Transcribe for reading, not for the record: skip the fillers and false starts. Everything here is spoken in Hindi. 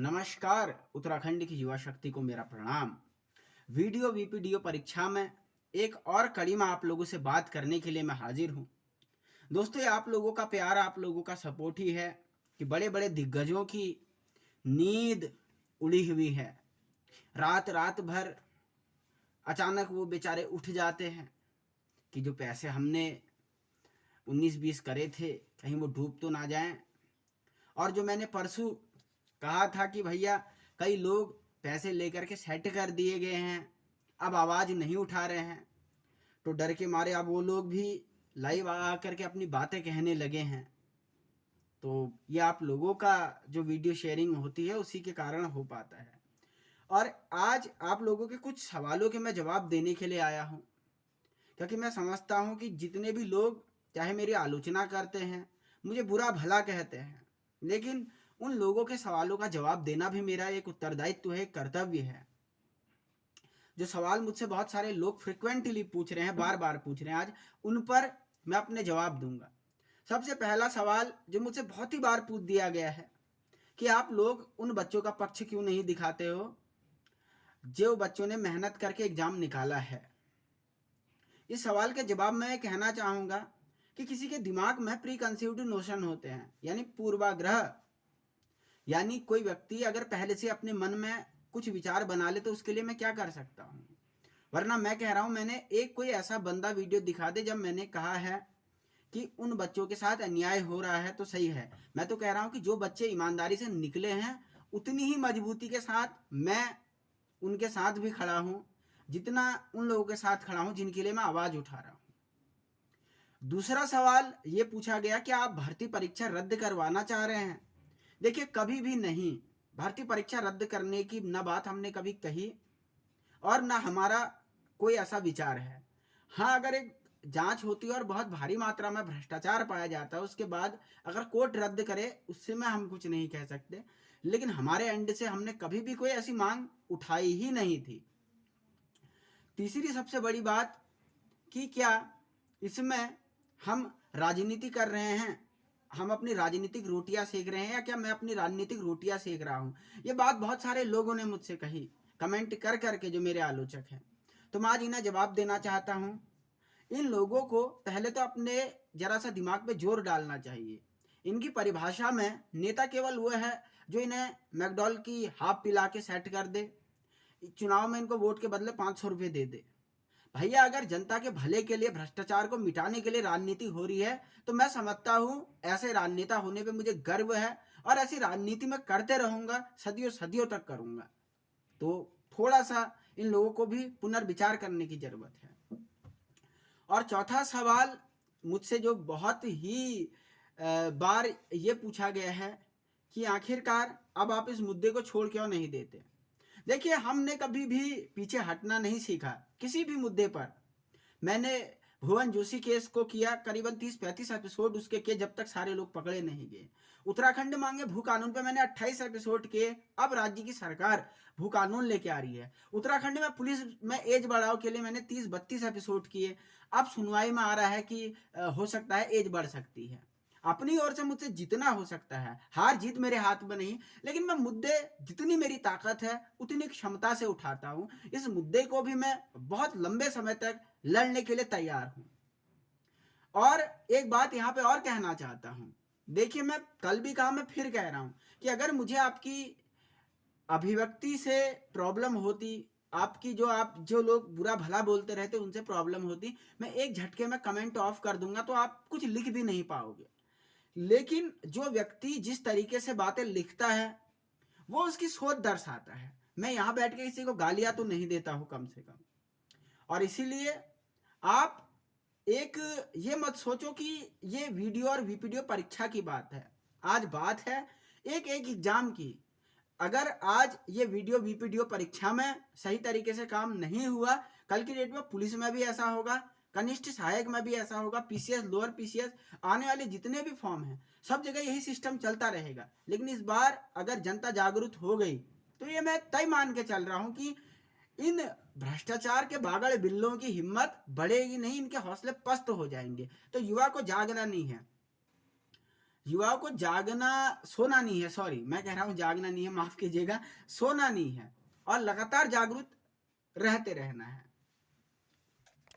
नमस्कार। उत्तराखंड की युवा शक्ति को मेरा प्रणाम। वीडियो वीपीडीओ परीक्षा में एक और कड़ी में आप लोगों से बात करने के लिए मैं हाजिर हूँ। दोस्तों, ये आप लोगों का प्यार, आप लोगों का सपोर्ट ही है कि बड़े बड़े दिग्गजों की नींद उड़ी हुई है। रात रात भर अचानक वो बेचारे उठ जाते हैं कि जो पैसे हमने 19-20 करे थे कहीं वो डूब तो ना जाएं। और जो मैंने परसों कहा था कि भैया कई लोग पैसे लेकर के सेट कर दिए गए हैं, अब आवाज़ नहीं उठा रहे हैं, तो डर के मारे अब वो लोग भी लाइव आ करके अपनी बातें कहने लगे हैं। तो ये आप लोगों का जो वीडियो शेयरिंग होती है उसी के कारण हो पाता है। और आज आप लोगों के कुछ सवालों के मैं जवाब देने के लिए आया हूँ, क्योंकि मैं समझता हूँ कि जितने भी लोग चाहे मेरी आलोचना करते हैं, मुझे बुरा भला कहते हैं, लेकिन उन लोगों के सवालों का जवाब देना भी मेरा एक उत्तरदायित्व है, एक कर्तव्य है। जो सवाल मुझसे बहुत सारे लोग फ्रिक्वेंटली पूछ रहे हैं, बार बार पूछ रहे हैं, आज उन पर मैं अपने जवाब दूंगा। सबसे पहला सवाल जो मुझसे बहुत ही बार पूछ दिया गया है कि आप लोग उन बच्चों का पक्ष क्यों नहीं दिखाते हो जो बच्चों ने मेहनत करके एग्जाम निकाला है। इस सवाल के जवाब में कहना चाहूंगा कि किसी के दिमाग में प्री कंसीव्ड नोशन होते हैं, यानी पूर्वाग्रह। यानी कोई व्यक्ति अगर पहले से अपने मन में कुछ विचार बना ले तो उसके लिए मैं क्या कर सकता हूँ। वरना मैं कह रहा हूँ, मैंने एक कोई ऐसा बंदा वीडियो दिखा दे जब मैंने कहा है कि उन बच्चों के साथ अन्याय हो रहा है तो सही है। मैं तो कह रहा हूँ कि जो बच्चे ईमानदारी से निकले हैं उतनी ही मजबूती के साथ मैं उनके साथ भी खड़ा हूँ जितना उन लोगों के साथ खड़ा हूँ जिनके लिए मैं आवाज़ उठा रहा हूँ। दूसरा सवाल ये पूछा गया कि आप भर्ती परीक्षा रद्द करवाना चाह रहे हैं। देखिए, कभी भी नहीं, भर्ती परीक्षा रद्द करने की न बात हमने कभी कही और न हमारा कोई ऐसा विचार है। हाँ, अगर एक जांच होती है और बहुत भारी मात्रा में भ्रष्टाचार पाया जाता है, उसके बाद अगर कोर्ट रद्द करे उससे में हम कुछ नहीं कह सकते, लेकिन हमारे एंड से हमने कभी भी कोई ऐसी मांग उठाई ही नहीं थी। तीसरी सबसे बड़ी बात कि क्या इसमें हम राजनीति कर रहे हैं, हम अपनी राजनीतिक रोटियां सेक रहे हैं, या क्या मैं अपनी राजनीतिक रोटियां सेक रहा हूं। ये बात बहुत सारे लोगों ने मुझसे कही कमेंट कर करके, जो मेरे आलोचक हैं। तो मैं आज इन्हें जवाब देना चाहता हूं। इन लोगों को पहले तो अपने जरा सा दिमाग पे जोर डालना चाहिए। इनकी परिभाषा में नेता केवल वो है जो इन्हें मैकडॉल की हाफ पिला के सेट कर दे, चुनाव में इनको वोट के बदले 500 रुपये दे दे। भैया, अगर जनता के भले के लिए, भ्रष्टाचार को मिटाने के लिए राजनीति हो रही है तो मैं समझता हूं ऐसे राजनेता होने पे मुझे गर्व है और ऐसी राजनीति में करते रहूंगा, सदियों सदियों तक करूंगा। तो थोड़ा सा इन लोगों को भी पुनर्विचार करने की जरूरत है। और चौथा सवाल मुझसे जो बहुत ही बार ये पूछा गया है कि आखिरकार अब आप इस मुद्दे को छोड़ क्यों नहीं देते। देखिए, हमने कभी भी पीछे हटना नहीं सीखा किसी भी मुद्दे पर। मैंने भुवन जोशी केस को किया, करीबन 30-35 एपिसोड उसके किए जब तक सारे लोग पकड़े नहीं गए। उत्तराखंड मांगे भू कानून पे मैंने 28 एपिसोड किए। अब राज्य की सरकार भू कानून लेके आ रही है। उत्तराखंड में पुलिस में एज बढ़ाओ के लिए मैंने 30-32 एपिसोड किए। अब सुनवाई में आ रहा है कि हो सकता है एज बढ़ सकती है। अपनी ओर से मुझसे जितना हो सकता है, हार जीत मेरे हाथ में नहीं, लेकिन मैं मुद्दे जितनी मेरी ताकत है उतनी क्षमता से उठाता हूं। इस मुद्दे को भी मैं बहुत लंबे समय तक लड़ने के लिए तैयार हूं। और एक बात यहां पे और कहना चाहता हूं। देखिए, मैं कल भी कहा, मैं फिर कह रहा हूं कि अगर मुझे आपकी अभिव्यक्ति से प्रॉब्लम होती, आपकी जो लोग बुरा भला बोलते रहते उनसे प्रॉब्लम होती, मैं एक झटके में कमेंट ऑफ कर दूंगा तो आप कुछ लिख भी नहीं पाओगे। लेकिन जो व्यक्ति जिस तरीके से बातें लिखता है वो उसकी सोच दर्शाता है। मैं यहां बैठ के किसी को गालियां तो नहीं देता हूं कम से कम। और इसीलिए आप एक ये मत सोचो कि ये वीडियो और वीपीडीओ परीक्षा की बात है। आज बात है एक एक एग्जाम की। अगर आज ये वीडियो वीपीडीओ परीक्षा में सही तरीके से काम नहीं हुआ, कल की डेट में पुलिस में भी ऐसा होगा, कनिष्ठ सहायक में भी ऐसा होगा, पीसीएस, लोअर पीसीएस, आने वाले जितने भी फॉर्म हैं सब जगह यही सिस्टम चलता रहेगा। लेकिन इस बार अगर जनता जागरूक हो गई तो ये मैं तय मान के चल रहा हूं कि इन भ्रष्टाचार के बागड़ बिल्लों की हिम्मत बढ़ेगी नहीं, इनके हौसले पस्त हो जाएंगे। तो युवा को जागना नहीं है। युवाओं को जागना सोना नहीं है, सॉरी मैं कह रहा हूँ जागना नहीं है, माफ कीजिएगा, सोना नहीं है और लगातार जागरूक रहते रहना है।